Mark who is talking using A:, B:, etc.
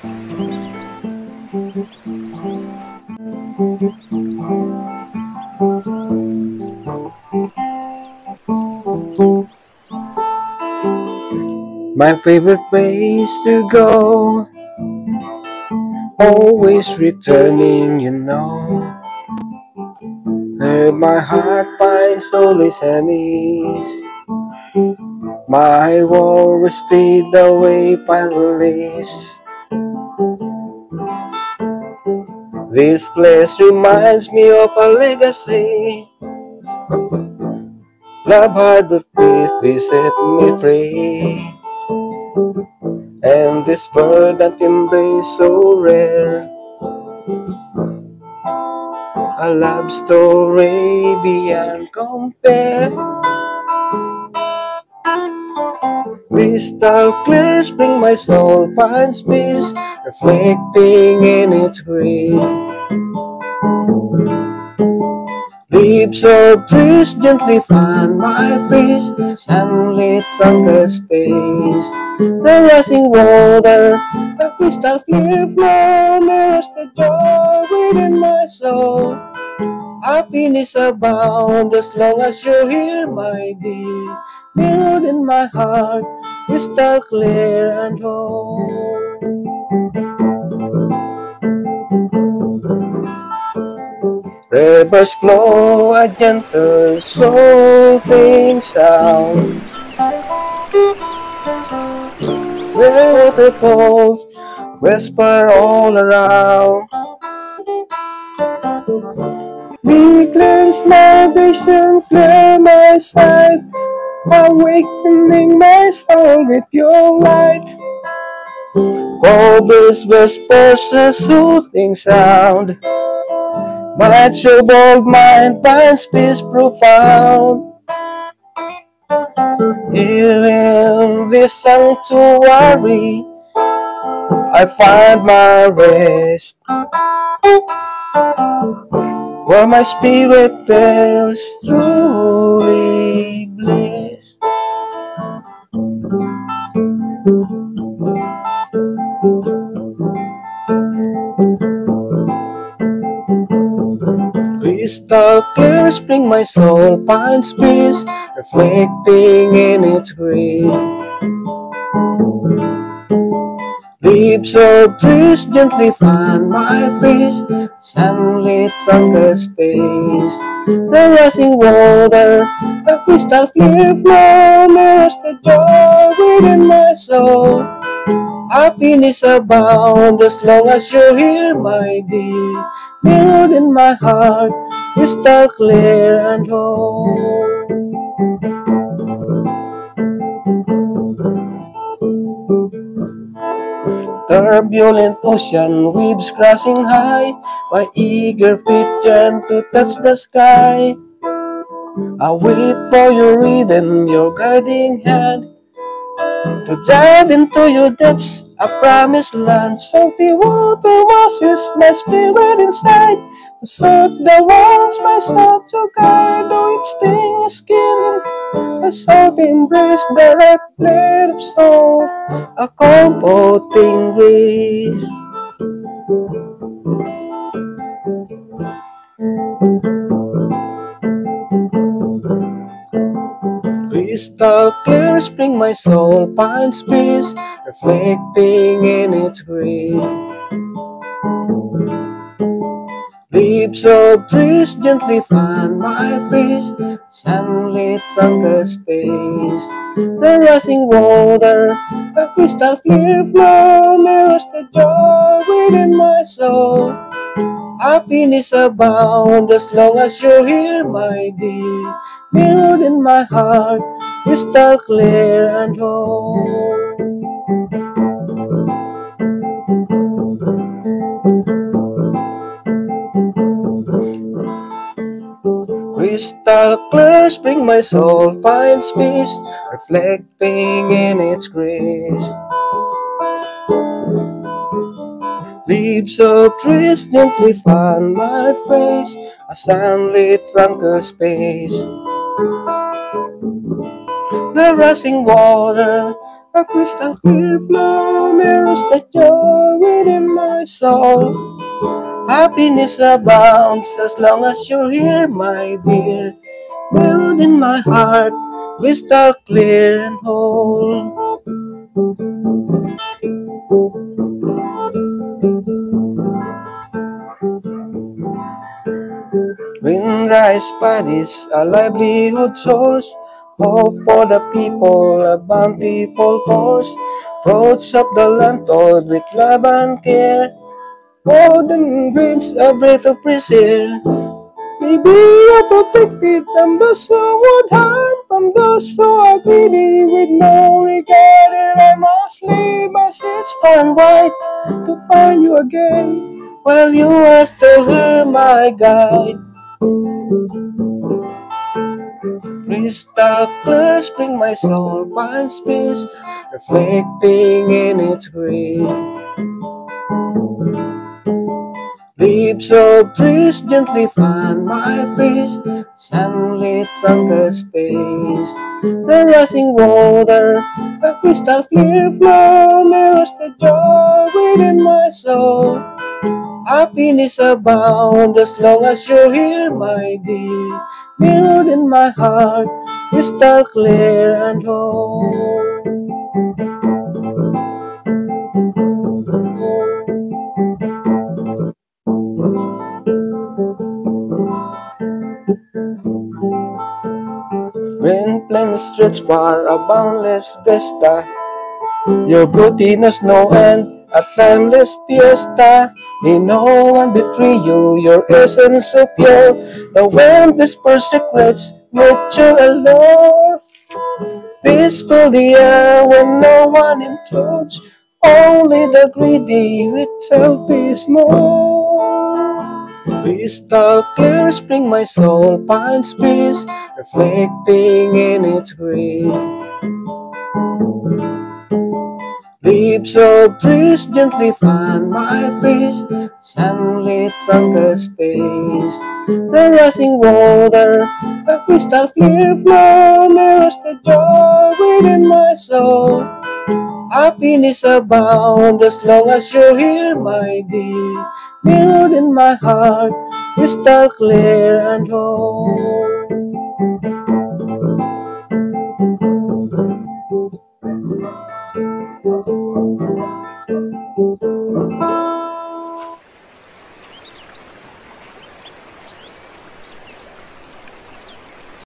A: My favorite place to go, always returning. Where my heart finds solace and ease. My worries fade away, find release. This place reminds me of a legacy. Love hard but peace, they set me free. And this verdant embrace so rare, a love story beyond compare. Crystal clear, spring my soul finds peace, reflecting in its green. Leaves of trees gently fan my face, sunlit from the space. The rushing water, a crystal clear flow, mirrors the joy within my soul. Happiness abound as long as you're here, my dear. Mirrored in my heart, crystal clear and whole. Rivers flow a gentle, soothing sound. Waterfalls whisper all around. We cleanse my vision, clear my sight, awakening my soul with your light. Always whispers a soothing sound. My troubled mind finds peace profound. Here in this sanctuary, I find my rest, where my spirit feels truly blessed. Crystal clear spring my soul finds peace, reflecting in its green. Leaves of trees gently fan my face, sunlit from the space. The rushing water, a crystal clear flow, mirrors the joy within my soul. Happiness abound as long as you're here, my dear. Mirrored in my heart, crystal clear and whole. Turbulent ocean waves crashing high, my eager feet yearn to touch the sky. I wait for your rhythm, your guiding hand, to dive into your depths, a promised land. Salty water washes my spirit inside, to soothe the wounds my soul to guide, though it stings skin. A soft embrace, direct blade of soul, a comforting grace. Crystal clear spring my soul finds peace, reflecting in its green. Leaves of trees gently fan my face, sunlit from the space. The rushing water, a crystal clear flow, mirrors the joy within my soul. Happiness abound as long as you're here, my dear. Mirrored in my heart, crystal clear and whole. Crystal clear spring my soul finds peace, reflecting in its grace. Leaves of trees gently fan my face, a sunlit tranquil space. The rushing water, a crystal clear flow, mirrors the joy within my soul. Happiness abounds as long as you're here, my dear. Mirrored in my heart, crystal clear and whole. Windrise paddies, a livelihood source. Hope for the people, a bountiful course. Fruits of the land told with love and care. Golden brings a breath of fresh air. Maybe you're protected from those who would harm, from those who are greedy with no regard. And I must leave as it's far and wide to find you again, while you are still here, my guide. Crystal clear, spring my soul finds peace, reflecting in its green. Leaves of trees gently fan my face, sunlit trunkless space. The rushing water, a crystal clear flow, mirrors the joy within my soul. Happiness abound as long as you're here, my dear. Mirrored in my heart, crystal clear and whole. Green plains stretch far, a boundless vista. Your beauty knows no end, a timeless fiesta. May no one betray you, your essence so pure. The wind whispers secrets, nature alone. Peaceful the air when no one intrudes, only the greedy with selfish more. Crystal clear spring my soul finds peace, reflecting in its green. Leaves of trees gently fan my face, sunlit trunkless space. The rushing water, a crystal clear flow, mirrors the joy within my soul. Happiness abound as long as you're here, my dear. Mirrored in my heart, crystal clear and whole.